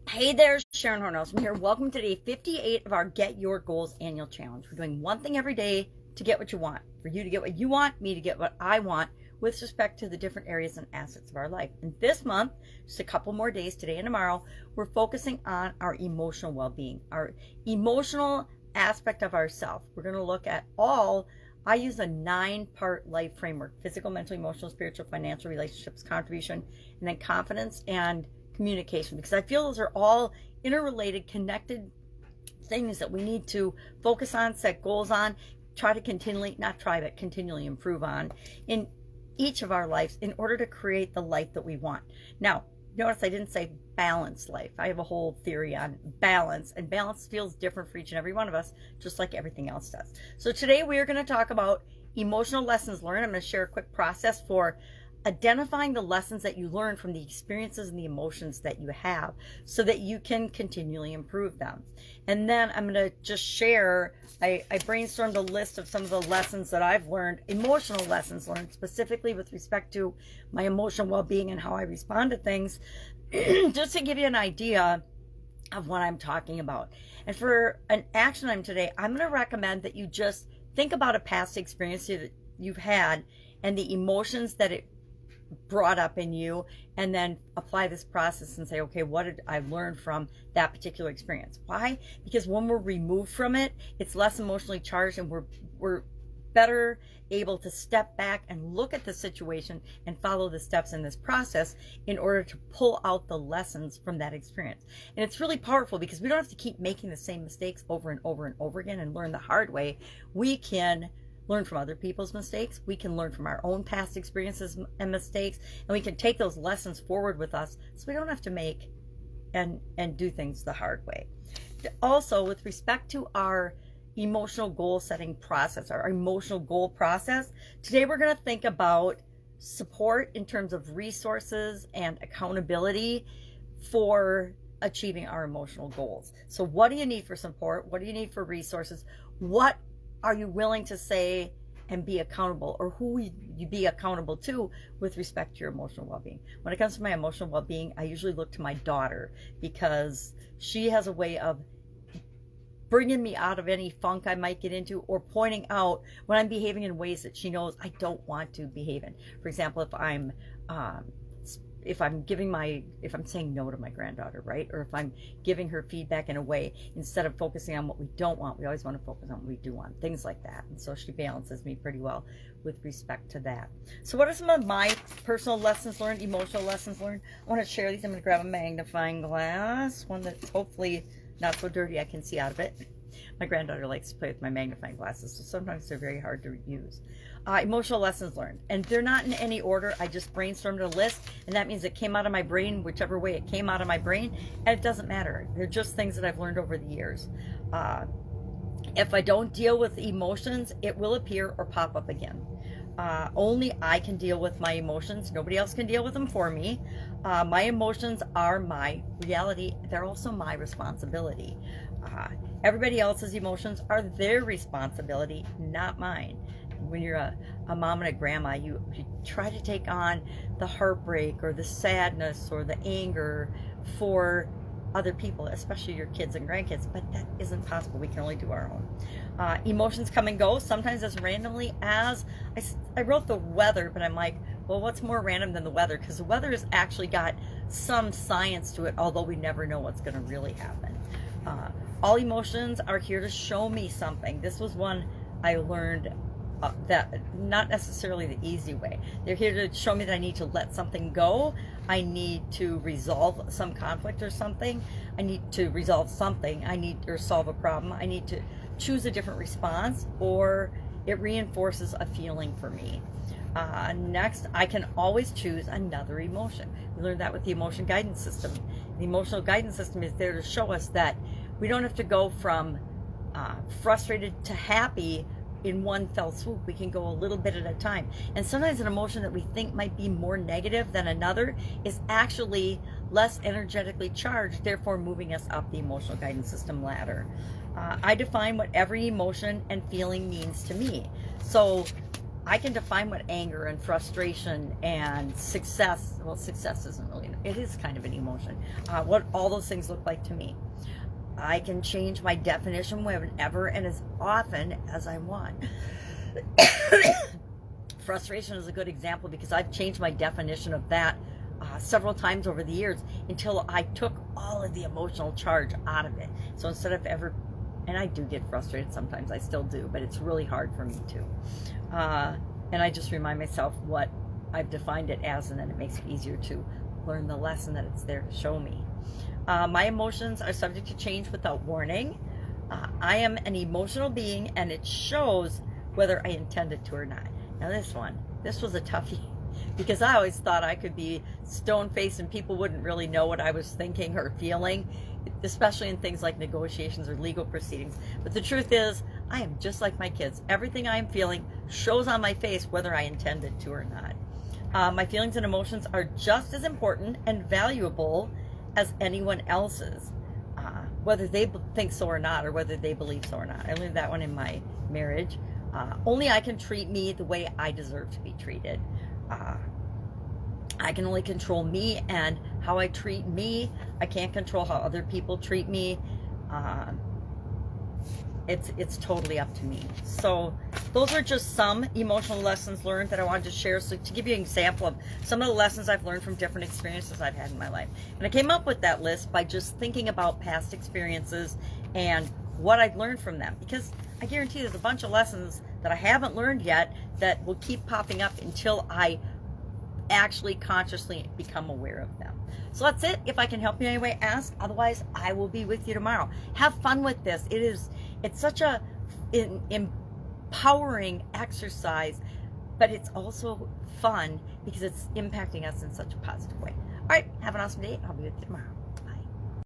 Hey there, Sharon Horne-Ellstrom here. Welcome to day 58 of our Get Your Goals annual challenge. We're doing one thing every day to get what you want, for you to get what you want, me to get what I want with respect to the different areas and assets of our life. And this month, just a couple more days, today and tomorrow, we're focusing on our emotional well-being, our emotional aspect of ourself. We're going to look at I use a 9-part life framework: physical, mental, emotional, spiritual, financial, relationships, contribution, and then confidence and communication, because I feel those are all interrelated, connected things that we need to focus on, set goals on, try to continually improve on in each of our lives in order to create the life that we want. Now, notice I didn't say balanced life. I have a whole theory on balance, and balance feels different for each and every one of us, just like everything else does. So today we are going to talk about emotional lessons learned. I'm going to share a quick process for identifying the lessons that you learn from the experiences and the emotions that you have so that you can continually improve them. And then I'm going to just share, I brainstormed a list of some of the lessons that I've learned, emotional lessons learned specifically with respect to my emotional well-being and how I respond to things, just to give you an idea of what I'm talking about. And for an action item today, I'm going to recommend that you just think about a past experience that you've had and the emotions that it brought up in you, and then apply this process and say, okay, what did I learn from that particular experience? Why? Because when we're removed from it, it's less emotionally charged, and we're better able to step back and look at the situation and follow the steps in this process in order to pull out the lessons from that experience. And it's really powerful because we don't have to keep making the same mistakes over and over and over again and learn the hard way. We can learn from other people's mistakes. We can learn from our own past experiences and mistakes, and we can take those lessons forward with us so we don't have to make and do things the hard way. Also, with respect to our emotional goal setting process, our emotional goal process, today we're going to think about support in terms of resources and accountability for achieving our emotional goals. So what do you need for support? What do you need for resources? What are you willing to say and be accountable, or who you be accountable to with respect to your emotional well-being? When it comes to my emotional well-being, I usually look to my daughter because she has a way of bringing me out of any funk I might get into, or pointing out when I'm behaving in ways that she knows I don't want to behave in. For example, if I'm saying no to my granddaughter, right? Or if I'm giving her feedback in a way, instead of focusing on what we don't want, we always want to focus on what we do want, things like that. And so she balances me pretty well with respect to that. So what are some of my personal lessons learned, emotional lessons learned? I want to share these. I'm going to grab a magnifying glass, one that's hopefully not so dirty I can see out of it. My granddaughter likes to play with my magnifying glasses, so sometimes they're very hard to use. Emotional lessons learned, and they're not in any order. I just brainstormed a list, and that means it came out of my brain whichever way it came out of my brain, and it doesn't matter. They're just things that I've learned over the years. If I don't deal with emotions, it will appear or pop up again. Only I can deal with my emotions. Nobody else can deal with them for me. My emotions are my reality. They're also my responsibility. Everybody else's emotions are their responsibility, not mine. When you're a mom and a grandma, you try to take on the heartbreak or the sadness or the anger for other people, especially your kids and grandkids, but that isn't possible. We can only do our own. Emotions come and go, sometimes as randomly as, I wrote the weather, but I'm like, well, what's more random than the weather? Because the weather has actually got some science to it, although we never know what's going to really happen. All emotions are here to show me something. This was one I learned that not necessarily the easy way. They're here to show me that I need to let something go. I need to resolve some conflict or something. I need to resolve something. Or solve a problem. I need to choose a different response, or it reinforces a feeling for me. Next, I can always choose another emotion. We learned that with the emotion guidance system. The emotional guidance system is there to show us that we don't have to go from frustrated to happy in one fell swoop. We can go a little bit at a time. And sometimes an emotion that we think might be more negative than another is actually less energetically charged, therefore moving us up the emotional guidance system ladder. I define what every emotion and feeling means to me. So I can define what anger and frustration and success, well, success isn't really, it is kind of an emotion, what all those things look like to me. I can change my definition whenever and as often as I want. Frustration is a good example because I've changed my definition of that several times over the years until I took all of the emotional charge out of it. So instead of ever, and I do get frustrated sometimes, I still do, but it's really hard for me to. And I just remind myself what I've defined it as, and then it makes it easier to learn the lesson that it's there to show me. My emotions are subject to change without warning. I am an emotional being, and it shows whether I intended to or not. Now this was a toughie, because I always thought I could be stone-faced and people wouldn't really know what I was thinking or feeling, especially in things like negotiations or legal proceedings. But the truth is, I am just like my kids. Everything I am feeling shows on my face whether I intended to or not. My feelings and emotions are just as important and valuable as anyone else's, whether they think so or not, or whether they believe so or not. I learned that one in my marriage. Only I can treat me the way I deserve to be treated. I can only control me and how I treat me. I can't control how other people treat me. It's totally up to me. So those are just some emotional lessons learned that I wanted to share. So to give you an example of some of the lessons I've learned from different experiences I've had in my life. And I came up with that list by just thinking about past experiences and what I've learned from them. Because I guarantee there's a bunch of lessons that I haven't learned yet that will keep popping up until I actually consciously become aware of them. So that's it. If I can help you in any way, ask. Otherwise, I will be with you tomorrow. Have fun with this. It's such a empowering exercise, but it's also fun because it's impacting us in such a positive way. All right, have an awesome day. I'll be with you tomorrow.